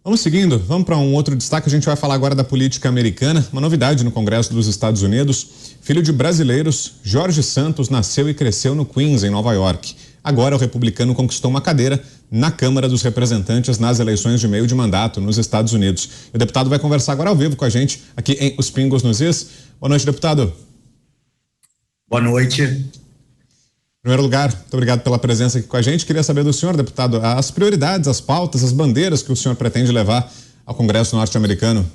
Vamos seguindo, vamos para um outro destaque. A gente vai falar agora da política americana. Uma novidade no Congresso dos Estados Unidos. Filho de brasileiros, Jorge Santos nasceu e cresceu no Queens, em Nova York. Agora o republicano conquistou uma cadeira na Câmara dos Representantes nas eleições de meio de mandato nos Estados Unidos. O deputado vai conversar agora ao vivo com a gente aqui em Os Pingos nos Is. Boa noite, deputado. Boa noite. Em primeiro lugar, muito obrigado pela presença aqui com a gente. Queria saber do senhor, deputado, as prioridades, as pautas, as bandeiras que o senhor pretende levar ao Congresso norte-americano.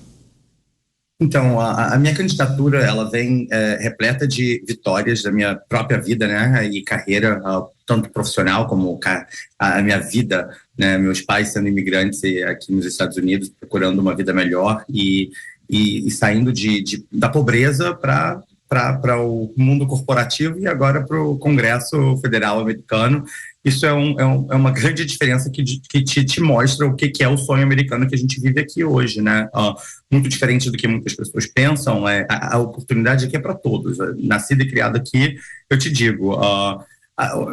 Então, a minha candidatura, ela vem repleta de vitórias da minha própria vida, né, e carreira, tanto profissional como a minha vida, né, meus pais sendo imigrantes aqui nos Estados Unidos, procurando uma vida melhor e saindo da pobreza para o mundo corporativo e agora para o Congresso Federal americano. Isso é uma grande diferença que te mostra o que é o sonho americano que a gente vive aqui hoje, né? Muito diferente do que muitas pessoas pensam, a oportunidade aqui é para todos. Nascido e criado aqui, eu te digo, a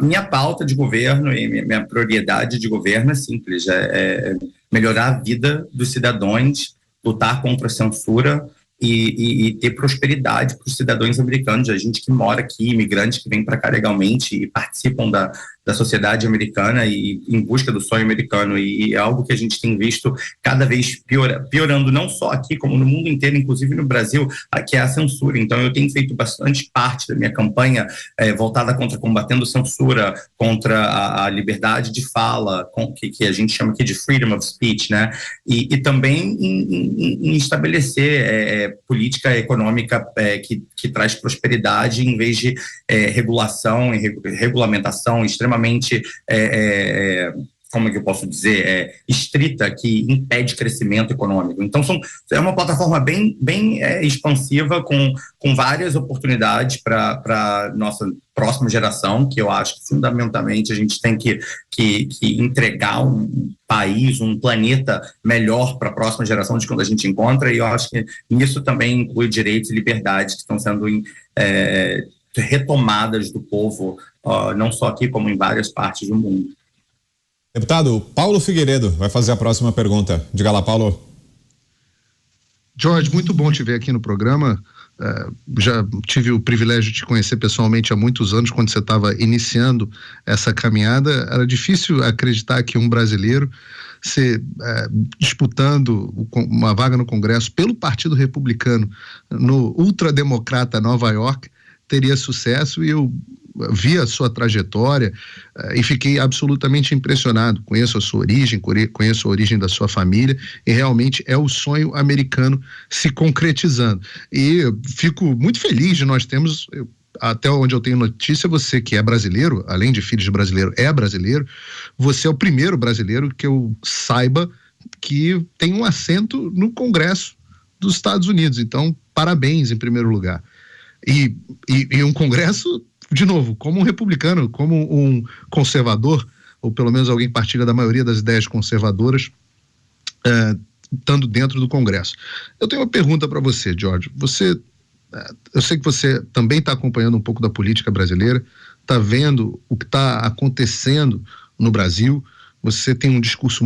minha pauta de governo e minha prioridade de governo é simples, é melhorar a vida dos cidadãos, lutar contra a censura, e ter prosperidade para os cidadãos americanos, a gente que mora aqui, imigrantes que vêm para cá legalmente e participam da sociedade americana e em busca do sonho americano, e é algo que a gente tem visto cada vez piorando, não só aqui, como no mundo inteiro, inclusive no Brasil, que é a censura. Então eu tenho feito bastante parte da minha campanha voltada contra combatendo censura, contra a liberdade de fala, que a gente chama aqui de freedom of speech, né? E também em estabelecer política econômica que traz prosperidade em vez de regulação e regulamentação extremamente como é que eu posso dizer, estrita, que impede crescimento econômico. Então, é uma plataforma bem expansiva, com várias oportunidades para nossa próxima geração, que eu acho que, fundamentalmente, a gente tem que entregar um país, um planeta melhor para a próxima geração de quando a gente encontra, e eu acho que nisso também inclui direitos e liberdades que estão sendo retomadas do povo, não só aqui, como em várias partes do mundo. Deputado, Paulo Figueiredo vai fazer a próxima pergunta. Diga lá, Paulo. Jorge, muito bom te ver aqui no programa. Já tive o privilégio de te conhecer pessoalmente há muitos anos, quando você estava iniciando essa caminhada. Era difícil acreditar que um brasileiro disputando uma vaga no Congresso pelo Partido Republicano no ultrademocrata Nova York teria sucesso, e eu vi a sua trajetória e fiquei absolutamente impressionado. Conheço a sua origem, conheço a origem da sua família, e realmente é o sonho americano se concretizando. E fico muito feliz de nós termos, até onde eu tenho notícia, você que é brasileiro, além de filho de brasileiro, é brasileiro, você é o primeiro brasileiro que eu saiba que tem um assento no Congresso dos Estados Unidos. Então, parabéns em primeiro lugar. E um Congresso, de novo, como um republicano, como um conservador, ou pelo menos alguém que partilha da maioria das ideias conservadoras, estando dentro do Congresso. Eu tenho uma pergunta para você, Jorge. Eu sei que você também está acompanhando um pouco da política brasileira, está vendo o que está acontecendo no Brasil. Você tem um discurso,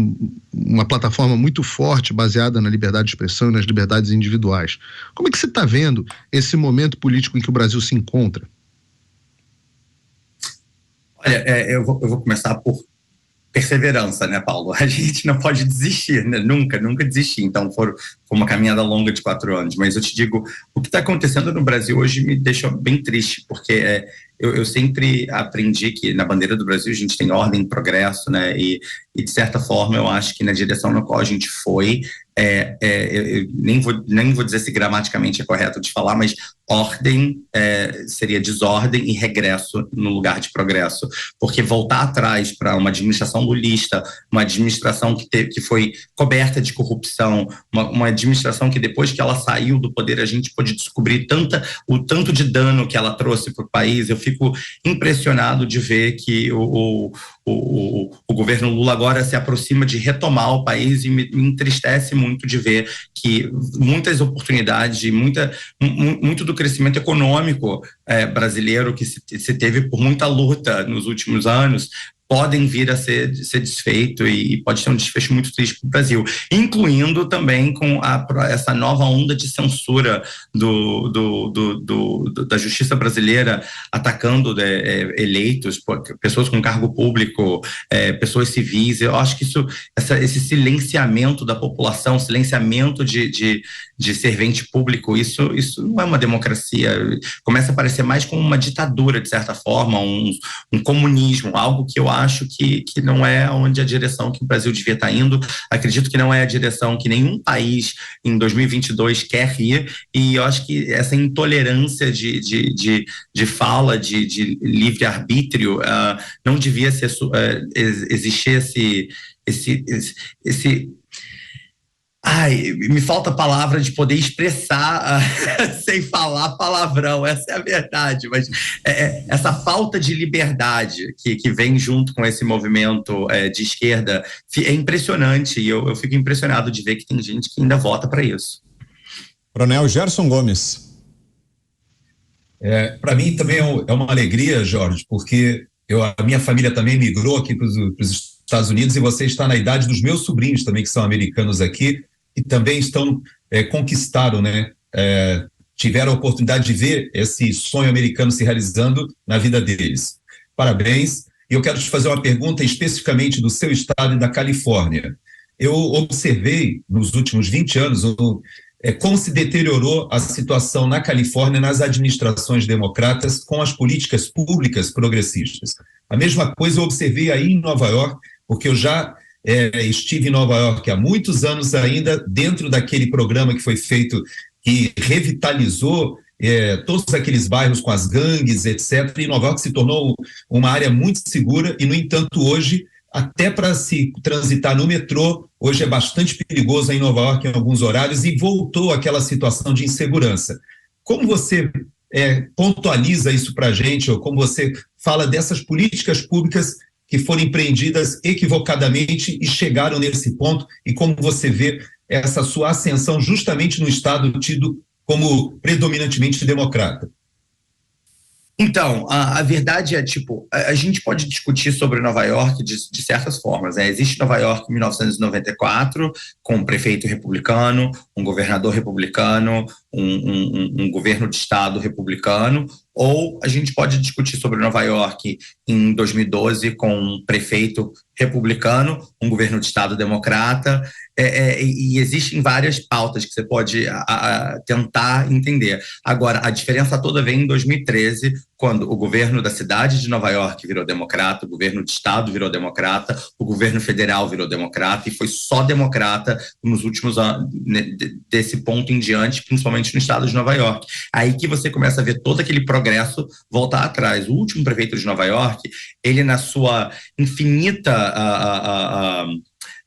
uma plataforma muito forte, baseada na liberdade de expressão e nas liberdades individuais. Como é que você está vendo esse momento político em que o Brasil se encontra? Olha, eu vou começar por perseverança, né, Paulo? A gente não pode desistir, né? Nunca desistir. Então, foi uma caminhada longa de 4 anos. Mas eu te digo, o que está acontecendo no Brasil hoje me deixa bem triste, porque eu sempre aprendi que na bandeira do Brasil a gente tem ordem e progresso, né? E de certa forma eu acho que na direção na qual a gente foi, eu nem vou dizer se gramaticamente é correto de falar, mas ordem seria desordem e regresso no lugar de progresso, porque voltar atrás para uma administração lulista, uma administração que foi coberta de corrupção, uma administração que depois que ela saiu do poder a gente pôde descobrir o tanto de dano que ela trouxe para o país. Eu fico impressionado de ver que o governo Lula agora se aproxima de retomar o país, e me entristece muito de ver que muitas oportunidades, muito do crescimento econômico brasileiro que se teve por muita luta nos últimos anos, podem vir a ser desfeito e pode ter um desfecho muito triste para o Brasil, incluindo também com essa nova onda de censura da justiça brasileira atacando eleitos, pessoas com cargo público, pessoas civis. Eu acho que esse silenciamento da população, silenciamento de servente público, isso não é uma democracia, começa a parecer mais como uma ditadura, de certa forma, um comunismo, algo que eu acho que não é onde a direção que o Brasil devia estar indo. Acredito que não é a direção que nenhum país em 2022 quer ir, e eu acho que essa intolerância de fala, de livre-arbítrio, não devia existir esse me falta palavra de poder expressar sem falar palavrão, essa é a verdade, mas essa falta de liberdade que vem junto com esse movimento de esquerda é impressionante, e eu fico impressionado de ver que tem gente que ainda vota para isso. Coronel Gerson Gomes. Para mim também é uma alegria, Jorge, porque a minha família também migrou aqui para os Estados Unidos, e você está na idade dos meus sobrinhos também, que são americanos aqui, e também conquistaram, né? Tiveram a oportunidade de ver esse sonho americano se realizando na vida deles. Parabéns. E eu quero te fazer uma pergunta especificamente do seu estado e da Califórnia. Eu observei nos últimos 20 anos como se deteriorou a situação na Califórnia nas administrações democratas com as políticas públicas progressistas. A mesma coisa eu observei aí em Nova York, porque eu já estive em Nova York há muitos anos ainda, dentro daquele programa que foi feito, que revitalizou todos aqueles bairros com as gangues, etc. E Nova York se tornou uma área muito segura, e, no entanto, hoje, até para se transitar no metrô, hoje é bastante perigoso em Nova York em alguns horários, e voltou aquela situação de insegurança. Como você pontualiza isso para a gente, ou como você fala dessas políticas públicas que foram empreendidas equivocadamente e chegaram nesse ponto, e como você vê essa sua ascensão justamente no estado tido como predominantemente democrata? Então, a verdade é, a gente pode discutir sobre Nova York de certas formas, né? Existe Nova York em 1994, com um prefeito republicano, um governador republicano, um governo de estado republicano, ou a gente pode discutir sobre Nova York em 2012 com um prefeito republicano, um governo de estado democrata, e existem várias pautas que você pode tentar entender. Agora, a diferença toda vem em 2013, quando o governo da cidade de Nova York virou democrata, o governo de estado virou democrata, o governo federal virou democrata, e foi só democrata nos últimos anos, desse ponto em diante, principalmente no estado de Nova York. Aí que você começa a ver todo aquele progresso voltar atrás. O último prefeito de Nova York, ele, na sua infinita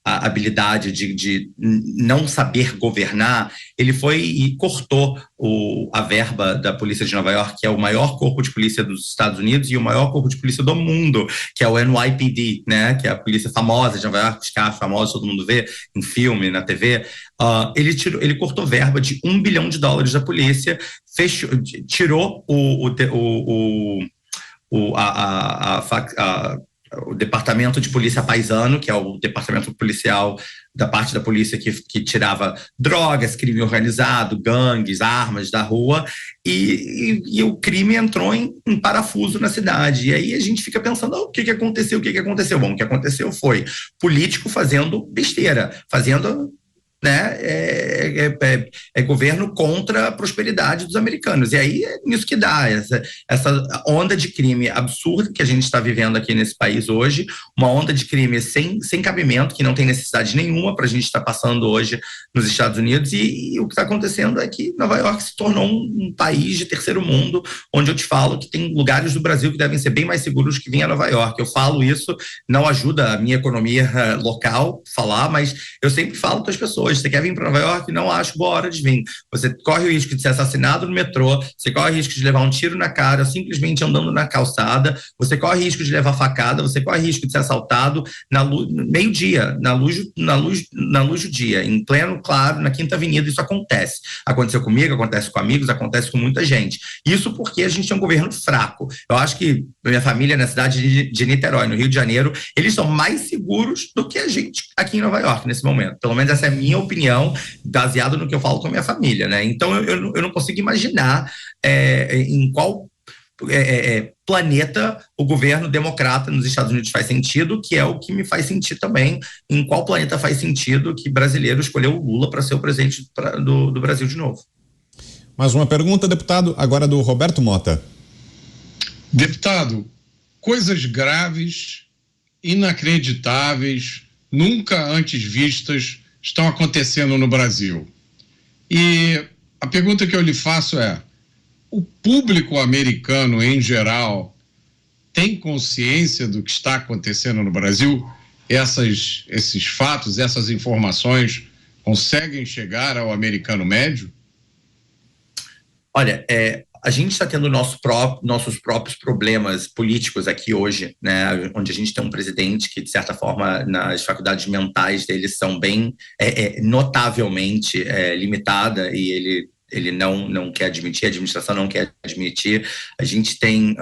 a habilidade de não saber governar, ele foi e cortou a verba da polícia de Nova York, que é o maior corpo de polícia dos Estados Unidos e o maior corpo de polícia do mundo, que é o NYPD, né, que é a polícia famosa de Nova York, os carros famosos, todo mundo vê em filme, na TV. Ele cortou verba de $1 bilhão da polícia, tirou o departamento de polícia paisano, que é o departamento policial da parte da polícia que tirava drogas, crime organizado, gangues, armas da rua, e o crime entrou em parafuso na cidade. E aí a gente fica pensando, o que aconteceu? Bom, o que aconteceu foi político fazendo besteira, fazendo... né, governo contra a prosperidade dos americanos. E aí é nisso que dá essa onda de crime absurda que a gente está vivendo aqui nesse país hoje, uma onda de crime sem cabimento, que não tem necessidade nenhuma para a gente estar passando hoje nos Estados Unidos, e o que está acontecendo é que Nova York se tornou um país de terceiro mundo, onde eu te falo que tem lugares do Brasil que devem ser bem mais seguros que vir a Nova York. Eu falo isso, não ajuda a minha economia local falar, mas eu sempre falo para as pessoas, hoje, você quer vir para Nova York? Não acho boa hora de vir. Você corre o risco de ser assassinado no metrô, você corre o risco de levar um tiro na cara, simplesmente andando na calçada, você corre o risco de levar facada, você corre o risco de ser assaltado meio-dia, na luz do dia, em pleno, claro, na Quinta Avenida. Isso acontece. Aconteceu comigo, acontece com amigos, acontece com muita gente. Isso porque a gente tem um governo fraco. Eu acho que minha família na cidade de Niterói, no Rio de Janeiro, eles são mais seguros do que a gente aqui em Nova York, nesse momento. Pelo menos essa é a minha opinião, baseado no que eu falo com a minha família, né? Então, eu não consigo imaginar em qual planeta o governo democrata nos Estados Unidos faz sentido, que é o que me faz sentir também em qual planeta faz sentido que brasileiro escolheu o Lula para ser o presidente do Brasil de novo. Mais uma pergunta, deputado, agora do Roberto Mota. Deputado, coisas graves, inacreditáveis, nunca antes vistas, estão acontecendo no Brasil. E a pergunta que eu lhe faço é: o público americano, em geral, tem consciência do que está acontecendo no Brasil? Esses fatos, essas informações conseguem chegar ao americano médio? Olha, a gente está tendo nossos próprios problemas políticos aqui hoje, né? Onde a gente tem um presidente que, de certa forma, nas faculdades mentais dele são bem notavelmente limitada, e ele não quer admitir, a administração não quer admitir. A gente tem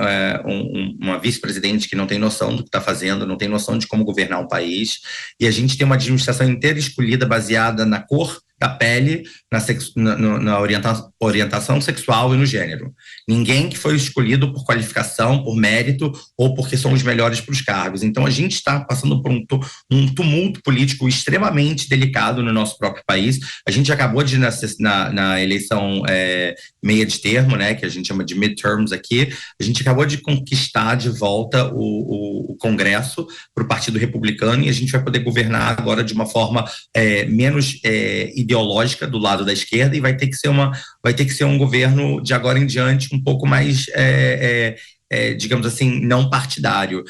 uma vice-presidente que não tem noção do que está fazendo, não tem noção de como governar um país, e a gente tem uma administração inteira escolhida baseada na cor da pele, na orientação sexual e no gênero. Ninguém que foi escolhido por qualificação, por mérito ou porque são os melhores para os cargos. Então, a gente está passando por um tumulto político extremamente delicado no nosso próprio país. A gente acabou de, na eleição meia de termo, né, que a gente chama de midterms aqui, a gente acabou de conquistar de volta o Congresso para o Partido Republicano, e a gente vai poder governar agora de uma forma menos ideológica do lado da esquerda, e vai ter que ser um governo de agora em diante um pouco mais digamos assim, não partidário.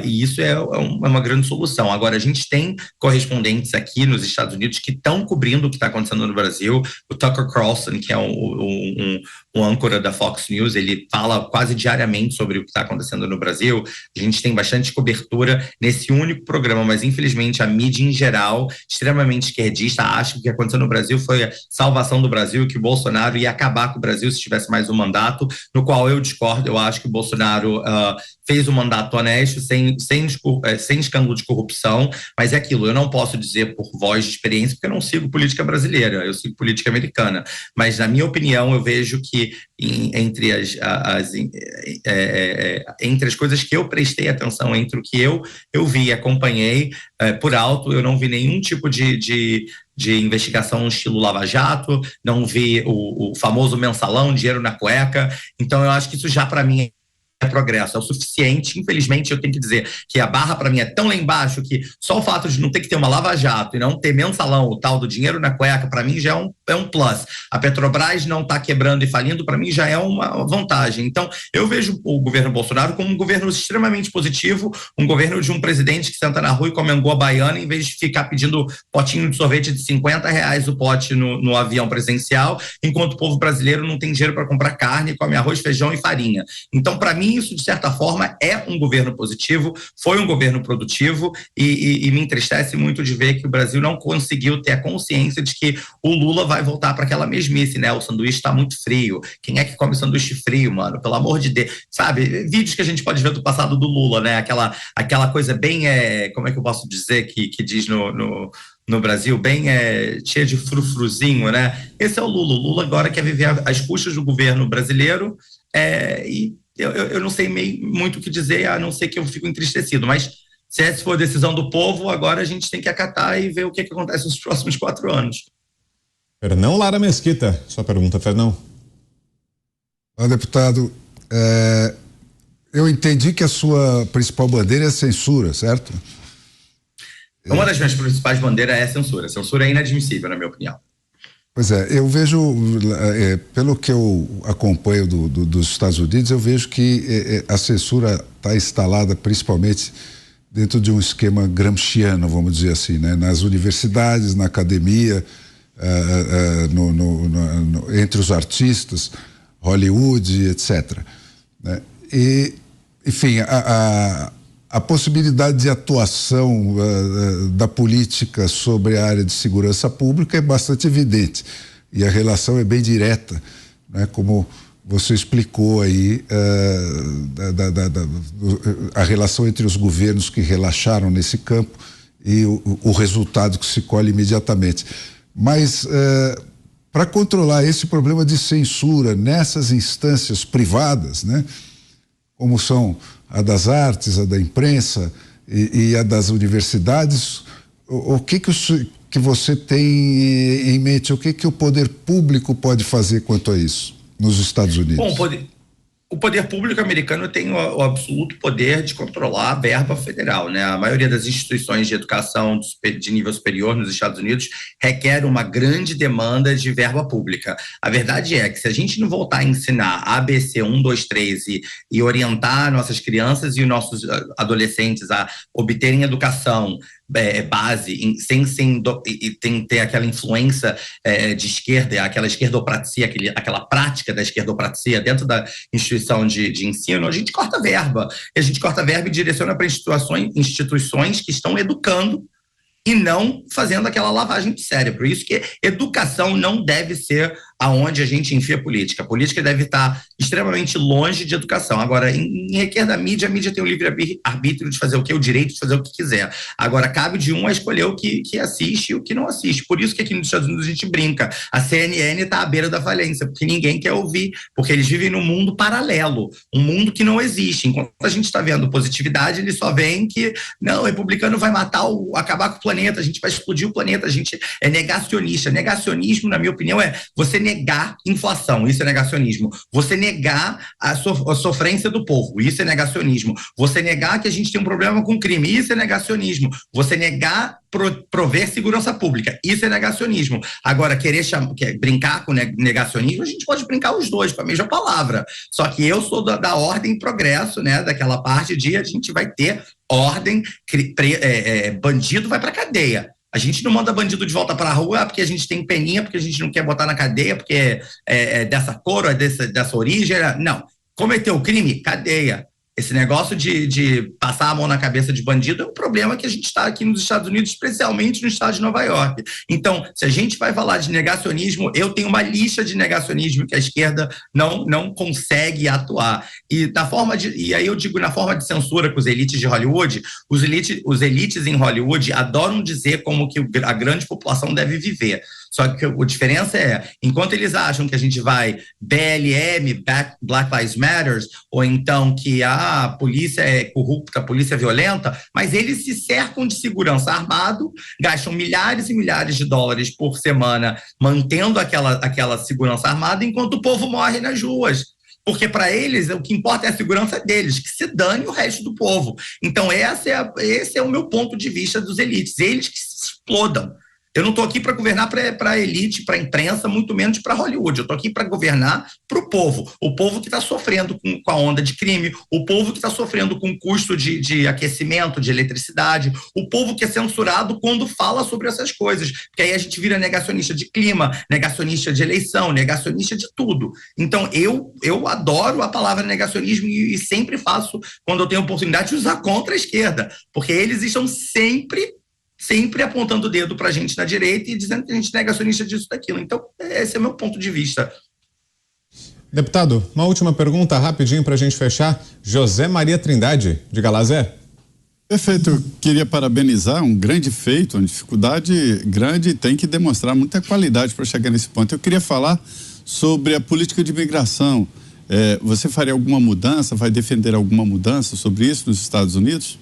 E isso é uma grande solução. Agora, a gente tem correspondentes aqui nos Estados Unidos que estão cobrindo o que está acontecendo no Brasil. O Tucker Carlson, que é um âncora da Fox News, ele fala quase diariamente sobre o que está acontecendo no Brasil. A gente tem bastante cobertura nesse único programa, mas infelizmente a mídia em geral, extremamente esquerdista, acha que o que aconteceu no Brasil foi a salvação do Brasil, que o Bolsonaro ia acabar com o Brasil se tivesse mais um mandato, no qual eu discordo. Eu acho que o Bolsonaro fez um mandato honesto, sem escândalo de corrupção, mas é aquilo, eu não posso dizer por voz de experiência, porque eu não sigo política brasileira, eu sigo política americana, mas na minha opinião eu vejo que entre as coisas que eu prestei atenção, entre o que eu vi e acompanhei por alto, eu não vi nenhum tipo de investigação no estilo Lava Jato, não vi o famoso mensalão, dinheiro na cueca. Então eu acho que isso já para mim é progresso, é o suficiente. Infelizmente eu tenho que dizer que a barra para mim é tão lá embaixo que só o fato de não ter que ter uma Lava Jato e não ter mensalão, o tal do dinheiro na cueca, para mim já é um plus. A Petrobras não está quebrando e falindo, para mim já é uma vantagem. Então eu vejo o governo Bolsonaro como um governo extremamente positivo, um governo de um presidente que senta na rua e come angu baiana em vez de ficar pedindo potinho de sorvete de R$50 o pote no avião presidencial, enquanto o povo brasileiro não tem dinheiro para comprar carne, come arroz, feijão e farinha. Então, para mim, isso, de certa forma, é um governo positivo, foi um governo produtivo, e me entristece muito de ver que o Brasil não conseguiu ter a consciência de que o Lula vai voltar para aquela mesmice, né? O sanduíche está muito frio. Quem é que come sanduíche frio, mano? Pelo amor de Deus. Sabe, vídeos que a gente pode ver do passado do Lula, né? Aquela coisa bem, como é que eu posso dizer, que diz no Brasil, bem cheia de frufruzinho, né? Esse é o Lula. O Lula agora quer viver às custas do governo brasileiro, e eu não sei muito o que dizer, a não ser que eu fico entristecido, mas se essa for a decisão do povo, agora a gente tem que acatar e ver o que acontece nos próximos 4 anos. Fernão Lara Mesquita, sua pergunta, Fernão. Olha, deputado, eu entendi que a sua principal bandeira é a censura, certo? Uma das minhas principais bandeiras é a censura. A censura é inadmissível, na minha opinião. Pois eu vejo, pelo que eu acompanho dos Estados Unidos, eu vejo que a censura está instalada principalmente dentro de um esquema gramsciano, vamos dizer assim, né? Nas universidades, na academia, entre os artistas, Hollywood, etc. Né? E, enfim, a possibilidade de atuação da política sobre a área de segurança pública é bastante evidente e a relação é bem direta, né? Como você explicou aí, a relação entre os governos que relaxaram nesse campo e o resultado que se colhe imediatamente. Mas para controlar esse problema de censura nessas instâncias privadas, né, como são a das artes, a da imprensa e a das universidades, o que você tem em mente? O que o poder público pode fazer quanto a isso nos Estados Unidos? Bom, o poder público americano tem o absoluto poder de controlar a verba federal, né? A maioria das instituições de educação de nível superior nos Estados Unidos requer uma grande demanda de verba pública. A verdade é que se a gente não voltar a ensinar ABC 1, 2, 3 e orientar nossas crianças e os nossos adolescentes a obterem educação base, sem ter aquela influência de esquerda, aquela esquerdopracia, aquela prática da esquerdopracia dentro da instituição de ensino, a gente corta verba. E a gente corta verba e direciona para instituições que estão educando e não fazendo aquela lavagem de cérebro. Isso que educação não deve ser aonde a gente enfia política. A política deve estar extremamente longe de educação. Agora, em requer da mídia, a mídia tem o livre-arbítrio de fazer o que? O direito de fazer o que quiser. Agora, cabe de um a escolher o que assiste e o que não assiste. Por isso que aqui nos Estados Unidos a gente brinca. A CNN está à beira da falência, porque ninguém quer ouvir, porque eles vivem num mundo paralelo, um mundo que não existe. Enquanto a gente está vendo positividade, eles só veem que, não, o republicano vai acabar com o planeta, a gente vai explodir o planeta, a gente é negacionista. Negacionismo, na minha opinião, é você negar inflação, isso é negacionismo. Você negar a sofrência do povo, isso é negacionismo. Você negar que a gente tem um problema com crime, isso é negacionismo. Você negar prover segurança pública, isso é negacionismo. Agora, brincar com negacionismo, a gente pode brincar os dois com a mesma palavra. Só que eu sou da ordem e progresso, né? Daquela parte de a gente vai ter ordem, bandido vai pra cadeia. A gente não manda bandido de volta para a rua porque a gente tem peninha, porque a gente não quer botar na cadeia, porque é dessa cor, é dessa origem. Não. Cometeu crime? Cadeia. Esse negócio de passar a mão na cabeça de bandido é um problema que a gente está aqui nos Estados Unidos, especialmente no estado de Nova York. Então, se a gente vai falar de negacionismo, eu tenho uma lista de negacionismo que a esquerda não consegue atuar. E aí eu digo, na forma de censura com os elites de Hollywood, os elites em Hollywood adoram dizer como que a grande população deve viver. Só que a diferença é, enquanto eles acham que a gente vai BLM, Black Lives Matter, ou então que a polícia é corrupta, a polícia é violenta, mas eles se cercam de segurança armado, gastam milhares e milhares de dólares por semana mantendo aquela segurança armada, enquanto o povo morre nas ruas. Porque para eles o que importa é a segurança deles, que se dane o resto do povo. Então esse é o meu ponto de vista dos elites, eles que se explodam. Eu não estou aqui para governar para a elite, para a imprensa, muito menos para Hollywood. Eu estou aqui para governar para o povo que está sofrendo com a onda de crime, o povo que está sofrendo com o custo de aquecimento, de eletricidade, o povo que é censurado quando fala sobre essas coisas. Porque aí a gente vira negacionista de clima, negacionista de eleição, negacionista de tudo. Então, eu adoro a palavra negacionismo e sempre faço, quando eu tenho oportunidade, de usar contra a esquerda, porque eles estão sempre apontando o dedo para a gente na direita e dizendo que a gente é negacionista disso, daquilo. Então, esse é o meu ponto de vista. Deputado, uma última pergunta rapidinho para a gente fechar. José Maria Trindade, diga lá, Zé. Perfeito, eu queria parabenizar, um grande feito, uma dificuldade grande e tem que demonstrar muita qualidade para chegar nesse ponto. Eu queria falar sobre a política de imigração. Você faria alguma mudança, vai defender alguma mudança sobre isso nos Estados Unidos?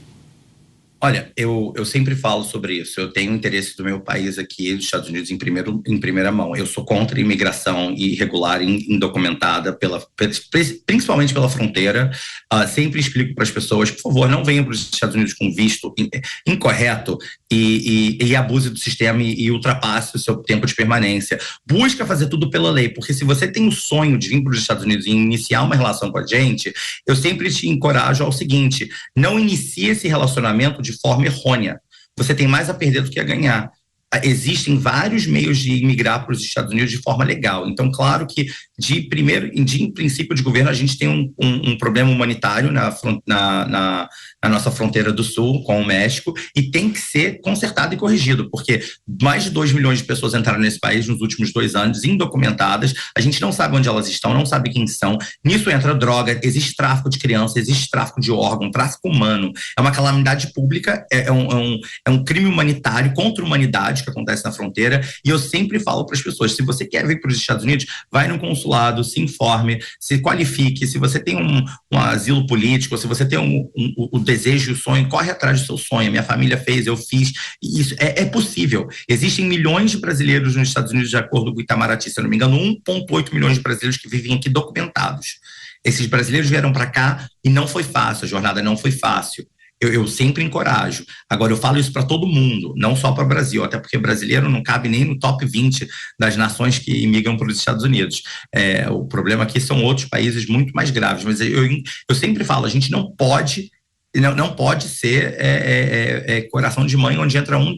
Olha, eu sempre falo sobre isso. Eu tenho interesse do meu país aqui, dos Estados Unidos, em primeira mão. Eu sou contra a imigração irregular, indocumentada, principalmente pela fronteira. Sempre explico para as pessoas, por favor, não venham para os Estados Unidos com visto incorreto e abuse do sistema e ultrapasse o seu tempo de permanência. Busca fazer tudo pela lei, porque se você tem o sonho de vir para os Estados Unidos e iniciar uma relação com a gente, eu sempre te encorajo ao seguinte: não inicie esse relacionamento de de forma errônea. Você tem mais a perder do que a ganhar. Existem vários meios de imigrar para os Estados Unidos de forma legal. Então, claro que, de princípio de governo, a gente tem um problema humanitário na nossa fronteira do sul com o México e tem que ser consertado e corrigido, porque mais de 2 milhões de pessoas entraram nesse país nos últimos 2 anos, indocumentadas, a gente não sabe onde elas estão, não sabe quem são, nisso entra droga, existe tráfico de crianças, existe tráfico de órgão, tráfico humano, é uma calamidade pública, é um crime humanitário contra a humanidade que acontece na fronteira, e eu sempre falo para as pessoas, se você quer vir para os Estados Unidos, vai no consulado, se informe, se qualifique, se você tem um asilo político, se você tem o desejo e o sonho, corre atrás do seu sonho. Minha família fez, eu fiz, e isso é possível. Existem milhões de brasileiros nos Estados Unidos, de acordo com o Itamaraty, se eu não me engano, 1,8 milhões de brasileiros que vivem aqui documentados. Esses brasileiros vieram para cá e não foi fácil, a jornada não foi fácil. Eu sempre encorajo. Agora, eu falo isso para todo mundo, não só para o Brasil, até porque brasileiro não cabe nem no top 20 das nações que imigram para os Estados Unidos. O problema aqui são outros países muito mais graves, mas eu sempre falo, a gente não pode ser coração de mãe onde entra um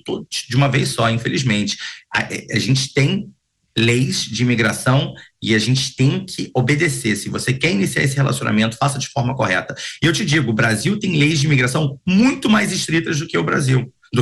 de uma vez só, infelizmente. A gente tem leis de imigração e a gente tem que obedecer. Se você quer iniciar esse relacionamento, faça de forma correta. E eu te digo, o Brasil tem leis de imigração muito mais estritas do que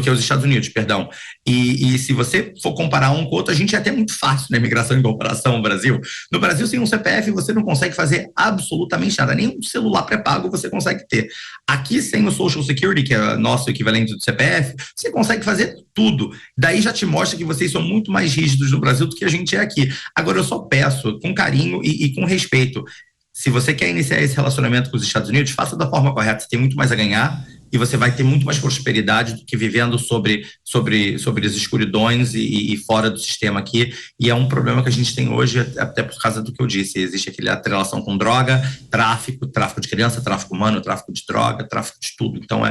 os Estados Unidos, perdão. E se você for comparar um com o outro, a gente é até muito fácil na imigração em comparação ao Brasil. No Brasil, sem um CPF, você não consegue fazer absolutamente nada. Nem um celular pré-pago você consegue ter. Aqui, sem o Social Security, que é nosso equivalente do CPF, você consegue fazer tudo. Daí já te mostra que vocês são muito mais rígidos no Brasil do que a gente é aqui. Agora, eu só peço, com carinho e com respeito, se você quer iniciar esse relacionamento com os Estados Unidos, faça da forma correta. Você tem muito mais a ganhar e você vai ter muito mais prosperidade do que vivendo sobre as escuridões e fora do sistema aqui. E é um problema que a gente tem hoje, até por causa do que eu disse. Existe aquela atrelação com droga, tráfico de criança, tráfico humano, tráfico de droga, tráfico de tudo. Então,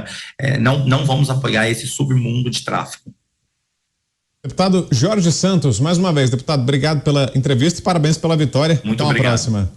não vamos apoiar esse submundo de tráfico. Deputado Jorge Santos, mais uma vez, deputado, obrigado pela entrevista e parabéns pela vitória. Muito Até uma obrigado. próxima.